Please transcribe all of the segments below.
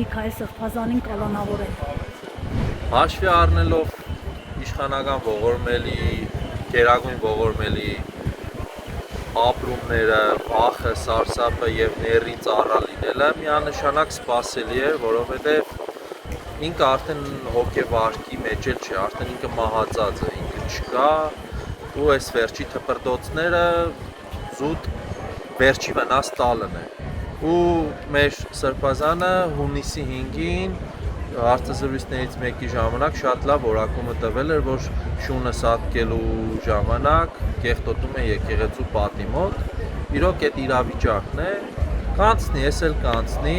Միքայել Սրբազանին կալանավորել։ Հաշվի առնելով իշխանական ողորմելի, գերագույն ողորմելի ապրումները, վախը, սարսափը եւ ների ծառա լինելը միանշանակ սպասելի էր, որովհետեւ ինքը արդեն հոգեվարքի մեջ էլ չէ, արդեն ինքը մահացած է, ինքը չկա ու այս վերջի թպրտոցները զուտ վերջի վնաս տալն է։ Ու մեր Սրբազանը հունիսի 5-ին հարցազրույցներից մեկի ժամանակ շատ լավ որակումը տվել էր, որ շունը սատկելու ժամանակ կեղտոտում է եկեղեցու պատի մոտ։ Իրոք այդ իրավիճակն է, կանցնի, ես էլ կանցնի,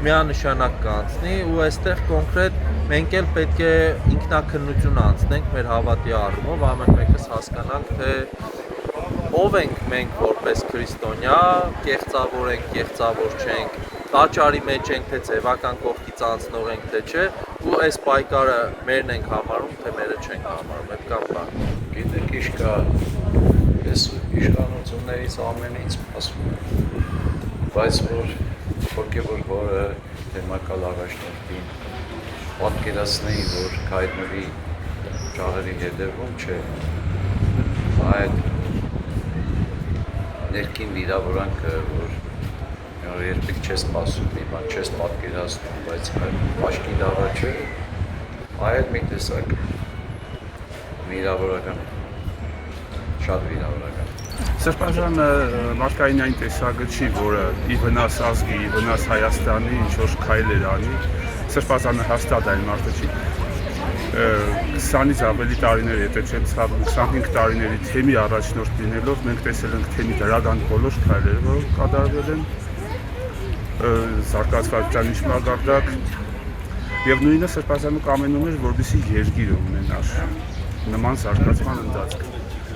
միանշանակ կանցնի ու այստեղ կոնկրետ մենք էլ պետք է ինքնակնություն անցնենք մեր հավատի առումով, ամեն մեկս հասկանանք, թե ով ենք մենք որպես քրիստոնյա, կեղծավոր ենք, կեղծավոր չենք, տաճարի մեջ ենք, թե ձևական կողքից անցնող ենք, թե չէ, ու այս պայքարը մերն ենք համարում, թե մերը չենք համարում, այդ կամ բան։ Գիտեք, ինչ կա, ես իշխանություններից ամենից ասում եմ, բայց որ հոգևոր որը թեմակալ առաջնորդին պատկերացնեի, որ կայտնվի ճաղերի հետևում չէ, այդ ներքին վիրավորանքը, որ երբեք չես սպասում, մի բան չես պատկերացնում, բայց աչքի դավա չէ, այդ մի տեսակ վիրավորական, շատ վիրավորական։ Սրբազանը մարդկային տեսակը չի, որը ի վնաս ազգի, ի վնաս Հայաստանի ինչ-որ քայլեր անի, Սրբազանը հաստատ այն մարդը չի։ 20-ից ավելի տարիներ եթե չեմ ցավում, 25 տարիների թեմի առաջնորդ լինելով մենք տեսել ենք թեմի դրական բոլոր քայլերը, որոնք կատարվել են զարգացվածության իշխանագարդակ եւ նույնը Սրբազանը կամենում էր, որպեսզի երկիրը ունենար նման զարգացման ընթացք։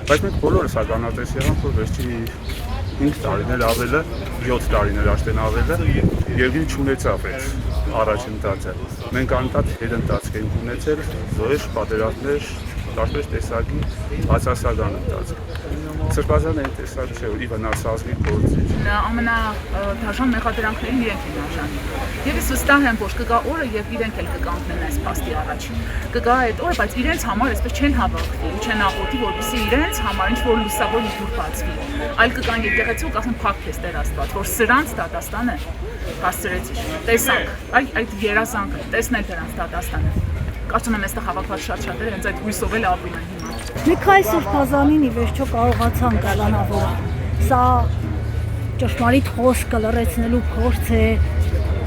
Բայց մենք բոլորս ականատես եղանք, որ վերջի 5 տարիներ ավելը, 7 տարիներ արդեն ավելը երկիրը չունեցավ այդ առաջընթացը։ Մենք անընդհատ հետընթացք ենք ունեցել, զոհեր, պատերազմներ, տարբեր տեսակի բացասական ընթացք։ Սրբազանը այն տեսակ չէ, որ ի վնաս ազգի գործիչ։ Ամենադաժան մեղադրանքներին իրենք են արժանի։ Եվ ես վստահ եմ, որ կգա օրը եւ իրենք էլ կկանգնեն այս փաստի առաջ։ Կգա այդ օրը, բայց իրենց համար այսպես չեն հավաքվի, չեն աղոթի, որպեսզի իրենց համար ինչ-որ լուսավոր մի դուր բացվի։ Այլ կգան եկեղեցու կասեն փակ քեզ Տեր Աստված, որ սրանց դատաստանը հասցրեցի։ Տեսանք, այդ երազանքը, տեսնել դրանց դատաստանը։ Կարծում եմ այստեղ հավաքված շատ-շատերը հենց այդ հույսով էլ ապրում են հիմա։ Միքայել Սրբազանին ի վերջո կարողացան կալանավորել։ Սա ճշմարիտ խոսքը լրացնելու փորձ է,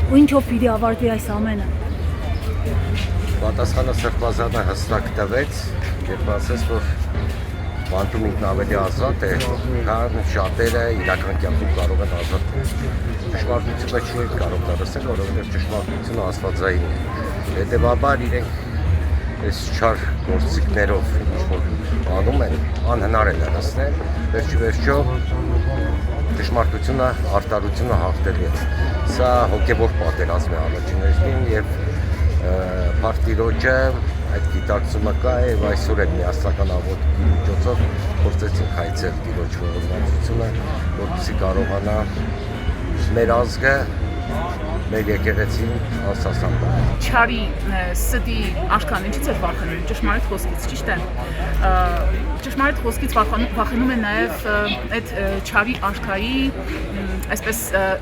ու ինչով պիտի ավարտվի այս ամենը։ Պատասխանը Սրբազանը հստակ տվեց, երբ ասեց, որ բանտում ինքն ավելի ազատ է, քան շատերը իրական կյանքում կարող են ազատվել։ Ճշմարտությունը չի կարող դարձնել, որովհետև ճշմարտությունը աստվածային է։ Հետևաբար իրենք այս չար գործիքներով ինչ-որ անում են, անհնար է դարձնել, վերջիվերջո ճշմարտությունը, արտարությունը հաղթելու է։ Սա հոգևոր պատերազմ է առաջին հերթին եւ Փարթիրոջը այդ գիտակցումը կա եւ այսօր էլ միասնական աղոթքի միջոցով փորձեցին հայցել Տիրոջ ողորմածությունը, որպեսզի կարողանա մեր ազգը, մեր եկեղեցին ասասան։ Չարի ստի աշխան ինչից էր վախենում, ճշմարիտ խոսքից, ճիշտ է։ Ճշմարիտ խոսքից վախենում է նաև այդ չարի աշխայի այսպես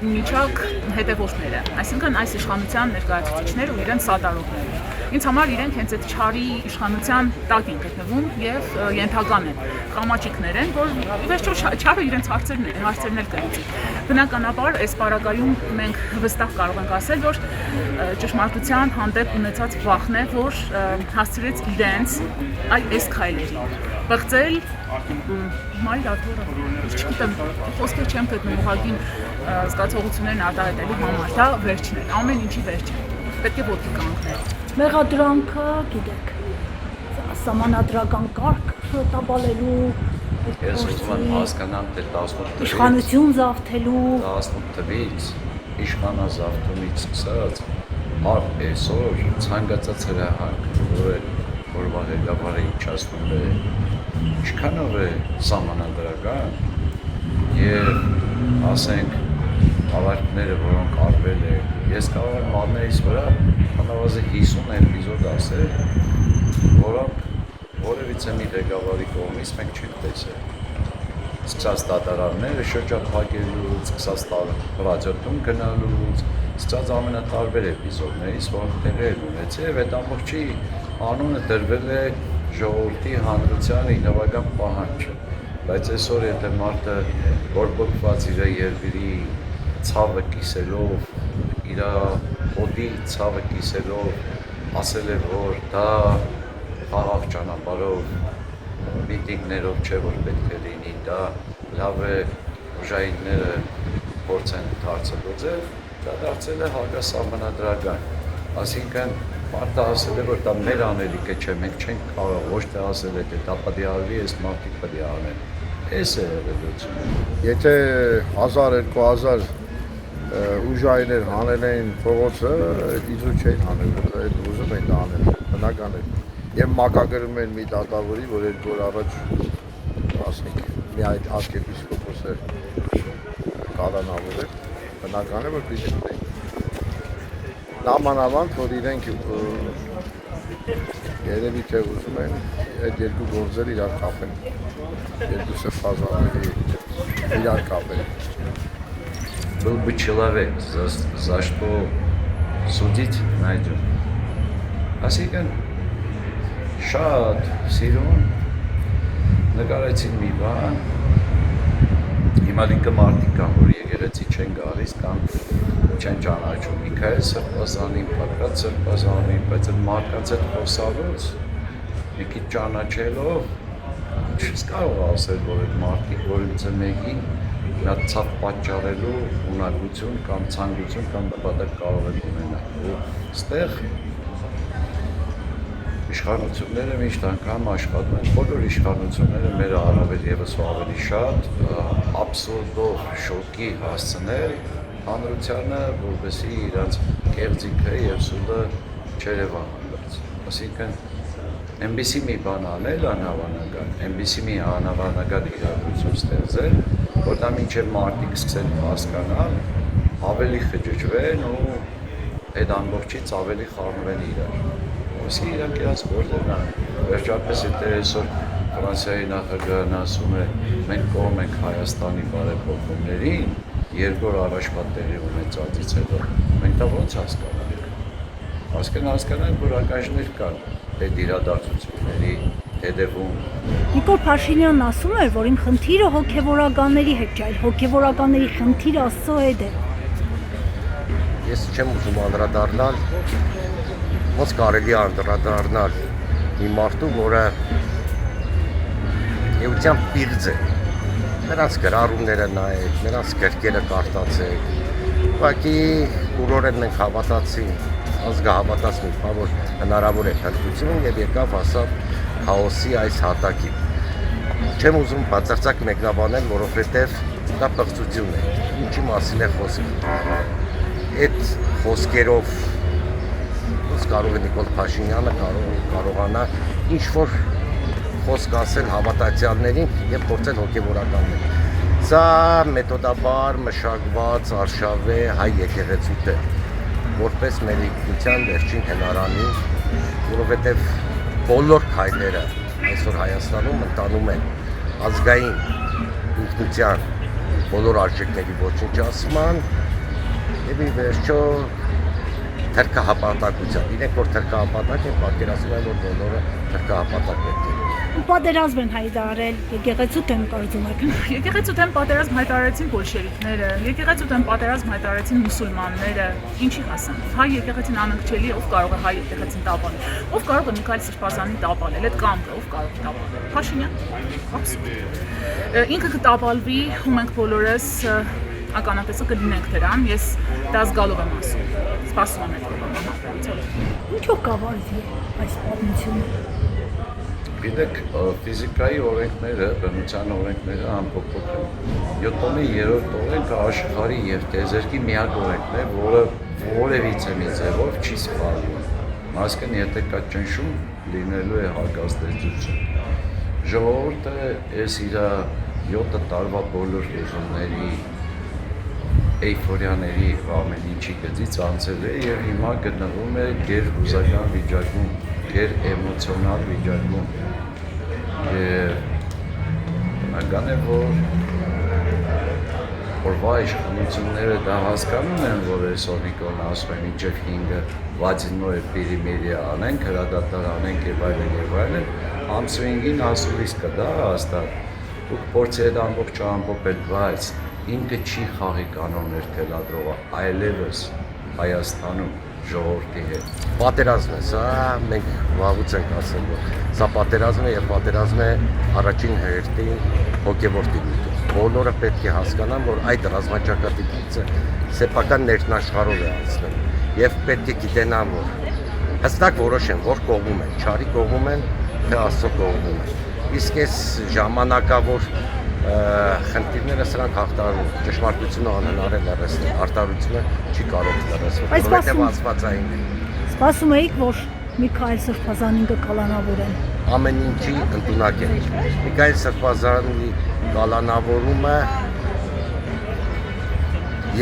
միջակ հետևորդները, այսինքն այս իշխանության ներկայացուցիչները ու իրենց սատարողները։ Ինձ համար իրենք հենց այդ չարի իշխանության տակ են գտնվում եւ ենթական են, խամաճիկներ են, որ ի վերջո չարը իրենց հարցերն էլ կլուծի։ Բնականաբար այս պարագայում մենք վստահ կարող ենք ասել, որ ճշմարտության հանդեպ ունեցած վախն է, որ հասցրեց իրենց այս քայլերի բղծել մայր աթոռը, չգիտեմ, խոսքեր չեմ գտնում ուղղակի զգացողություններն արտահայտելու համար, դա վերջն է, ամեն ինչի վերջը, պետք է ոտքի կանգնել։ Մեղադրանքը, գիտեք, սահմանադրական կարգ տաբալելու, Ես ուզում եմ հասկանամ, թե 18 իշխանություն զավթելու, 18 թվից իշխանազավթումից սկսած առ այսօր ցանկացած հրահանգ, որը ղեկավարը իջացնում է, ինչքանով է սահմանադրական եւ ասենք հավաքները, որոնք արվել է, ես կարող եմ մաներից վրա անավազը 50 էպիզոդ ասել, որոնք որևիցե մի ղեկավարի կողմից մենք չենք տեսել։ Սկսած դատարանները շրջափակելուց, սկսած ռադիոթում գնալուց, սկսած ամենատարբեր էպիզոդներից, որոնք տեղի են ունեցել, եւ այդ ամբողջի անունը դրվել է ժողովրդի հանրության ինովական պահանջը։ Բայց այսօր եթե մարդը բորբոքված իր երկրի ցավը կիսելով, իր օդի ցավը կիսելով ասել է, որ դա խաղաղ ճանապարհով միտինգներով չէ, որ պետք է լինի, դա լավ է ուժայինները փորձեն հարցը լուծել, դա դարձել է հակասահմանադրական։ Այսինքն մարդը ասել է, որ դա մեր անելիքը չէ, մենք չենք կարող, ոչ թե ասել է, թե դա պետք է արվի, այս մարդիկ պետք է անեն։ Էս է եղելությունը։ Եթե 1000-2000 ուժայիններ հանել էին փողոցը, իզու չէին հանել, այդ ուզում էին անել, բնական է։ Եվ մակագրում են մի դատավորի, որ այդ որ առաջ ասենք մի այդ arczepiskopos-ը կանանավոր է, բնական է, որ պիտի ունեն։ Նամանավանդ, որ իրենք երևի թե ուզում են այդ երկու գործերը իրար կապեն, երկուսը ֆազաների իրար կապեն։ Был бы человек, за что судить найдем. Այսինքն շատ սիրուն նկարեցին մի բան, հիմա ինքը մարդիկ կան, որ եկեղեցի չեն գալիս կամ չեն ճանաչում, Միքայել Սրբազանին, Պատրատ Սրբազանին, բայց այդ մարդկանց հետ խոսալուց մի քիչ ճանաչելով չես կարող ասել, որ այդ մարդիկ որևիցե մեկին նա ցավ պատճառելու ունակություն կամ ցանկություն կամ նպատակ կարող են ունենալ։ Ու այստեղ իշխանությունները միշտ անգամ աշխատում են, բոլոր իշխանությունները մեր առավել եւս ու ավելի շատ աբսուրդով շոկի հասցնել հանրությանը, որովհետեւ իրանց կեղծիքը եւ սուլը չերևանալուց։ Այսինքն այնպիսի մի բան անել անհավանական, այնպիսի մի անհավանական իրադրություն ստեղծել, որ դա մինչև մարդիկ սկսեն հասկանալ, ավելի խճճվեն ու այդ ամբողջից ավելի խառնվեն իրար։ Ոսի իրանք իրաց գործերն են։ Վերջապես եթե այսօր Ֆրանսիայի նախագահն ասում է, մենք կողմ ենք Հայաստանի բարեփոխումներին, 2 օր առաջ պատերի ունեցածից հետո, մենք դա ո՞նց հասկանանք։ Հասկանանք, որ ականջներ կան այդ իրադարձությունների հետևում։ Նիկոլ Փաշինյանն ասում էր, որ իմ խնդիրը հոգևորականների հետ չէ, այլ հոգևորականների խնդիրը Աստծո հետ է։ Ես չեմ ուզում անդրադառնալ, ոնց կարելի է անդրադառնալ մի մարդու, որը էության պիղծ է։ Նրանց գրառումները նայեք, նրանց գրքերը կարդացեք։ Ուղղակի ուրորեն մենք հավատացինք, ազգը հավատաց մի բան, որ հնարավոր է փրկություն եւ եկավ հասավ քաոսի այս հատակին։ Չեմ ուզում բացարձակ մեկնաբանել, որովհետեւ դա պղծություն է։ Ինչի մասին է խոսքը։ Այդ խոսքերով ոնց կարող է Նիկոլ Փաշինյանը կարողանա ինչ-որ խոսք ասել հավատացյալներին եւ փորձել հոգեվորականներին։ Սա մեթոդաբար մշակված արշավե հայ եկեղեցու դեր, որպես մեր ինքնության վերջին հնարանի, որովհետեւ բոլոր քայլերը այսօր Հայաստանում ընթանում են ազգային ինքնության բոլոր արժեքների ոչնչացման եւ ի վերջո թրքահապատակության։ Իրենք որ թրքահապատակ են, պատկերացնում են, որ բոլորը թրքահապատակ են։ Ու պատերազմ են հայտարարել եկեղեցու դեմ կարծում եք։ Եկեղեցու դեմ պատերազմ հայտարարեցին բոլշևիկները, եկեղեցու դեմ պատերազմ հայտարարեցին մուսուլմանները, ինչի հասան։ Հայ եկեղեցին անընկճելի, ով կարող է հայ եկեղեցին տապալել։ Ով կարող է Միքայել Սրբազանին տապալել, այդ կամքը ով կարող է տապալել։ Փաշինյան։ Աբսուրդ։ Ինքը կտապալվի, ու մենք բոլորս ականատեսը կլինենք դրան, ես դա զգալով եմ ասում։ Սպասում եմ այդ բանը։ Ինչով կավարտվի այս պատմությունը։ Գիտեք, ֆիզիկայի օրենքները, բնության օրենքները անփոփոխ են։ Նյուտոնի 3-րդ օրենքը աշխարհի եւ տիեզերքի միակ օրենքն է, որը որևիցե մի ձևով չի սպառվում։ Այսինքն, եթե կա ճնշում, լինելու է հակազդեցություն։ Ժողովուրդը այս իր 7 տարվա բոլոր լեզուների էյֆորիաների ամեն ինչի գծից անցել է եւ հիմա գտնվում է գերհուզական վիճակում, գերէմոցիոնալ վիճակում։ Բնական է, որվա իշխանությունները դա հասկանում են, որ այսօր Նիկոլն ասում է մինչև 5-ը Վադիմոյ Պերիմերիա անենք, հրադադար անենք եւ այլն, ամսվինգին ասուլիս կա դա հաստատ։ Դուք փորձել ամբողջ ամբողջ բայց ինքը չի խաղի կանոններ թելադրողը, այլևս Հայաստանում ժողովրդի հետ։ Պատերազմ է, սա մենք վաղուց ենք ասել, որ սա պատերազմ է եւ պատերազմ է առաջին հերթին հոգեվոր դիմություն։ Բոլորը պետք է հասկանան, որ այդ ռազմաճակատի սեփական ներքնաշխարհով է անցնում եւ պետք է գիտենան, որ հստակ որոշեն, որ կողմում են, չարի կողմում են, թե Աստծո կողմում են։ Իսկ այս ժամանակավոր խնդիրները սրանք հաղթարում, ճշմարտությունը անհնար է լրացնել, արտարությունը չի կարող լրացնել, որովհետև աստվածային է։ Սպասում էիք, որ Միքայել Սրբազանին կկալանավորեն։ Ամեն ինչի ընդունակ է։ Միքայել Սրբազանի կալանավորումը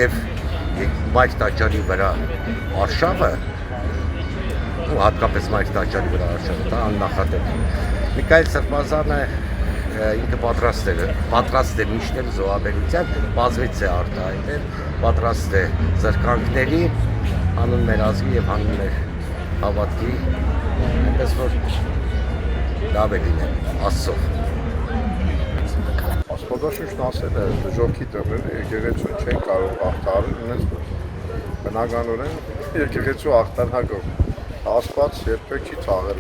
եւ Մայր Տաճարի վրա արշավը, ու հատկապես Մայր Տաճարի վրա արշավը, դա աննախադեպ է։ Միքայել Սրբազանը ինքը պատրաստ է միշտ էլ զոհաբերության, բազմից է արտահայտել, պատրաստ է զրկանքների, հանուն մեր ազգի եւ հանուն մեր հավատքի, այնպես որ լավ է լինել, Աստծո։ Աստվածաշունչն ասել է, դժոխքի դռները եկեղեցուն չեն կարող հաղթահարել, ունես բնականորեն եկեղեցու հաղթանակով Աստված երբեք չի թաղել։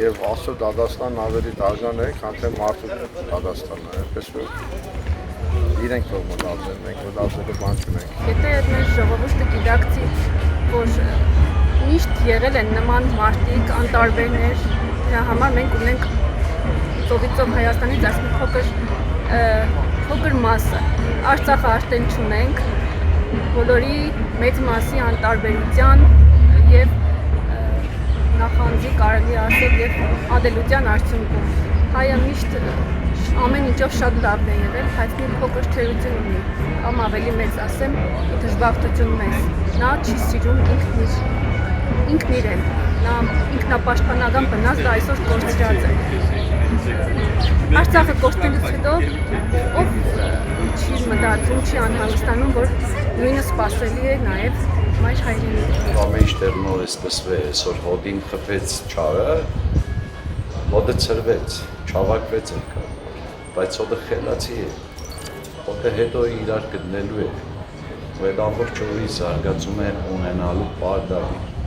Եվ Աստծո դատաստանն ավելի դաժան է, քան թե մարդու դատաստանն է, այնպես որ իրենք թող մտածեն, մենք մտածելու բան չունենք։ Եթե մեր ժողովուրդը գիտակցի, որ միշտ եղել են նման մարդիկ, անտարբերներ, դրա համար մենք ունենք ծովիցով Հայաստանից այս մի փոքր մասը, Արցախը արդեն չունենք, բոլորի մեծ մասի անտարբերության եւ նախանձի կարելի ասել եւ ադելության արդյունքում հայը միշտ ամեն ինչով շատ լավն է եղել, բայց մի փոքր թերություն ունի, կամ ավելի մեծ ասեմ, դժբախտություն մեզ։ Նա չի սիրում ինքն իրեն, նա ինքնապաշտպանական բնազդը այսօր կորցրած է։ Արցախը կորցնելուց հետո ով չի մտածում, չի անհանգստանում, որ նույնը սպասելի է նաեւ մայր հայրենիք։ Ամեն ինչ դեռնոր է սկսվել, այսօր հոդին խփեց չարը, հոդը ցրվեց, չավակվեց եկա, բայց հոդը խելացի է, հոդը հետո իրար գտնելու է, ու այդ ամբողջ օրի զարգացում է ունենալու պարտադիր։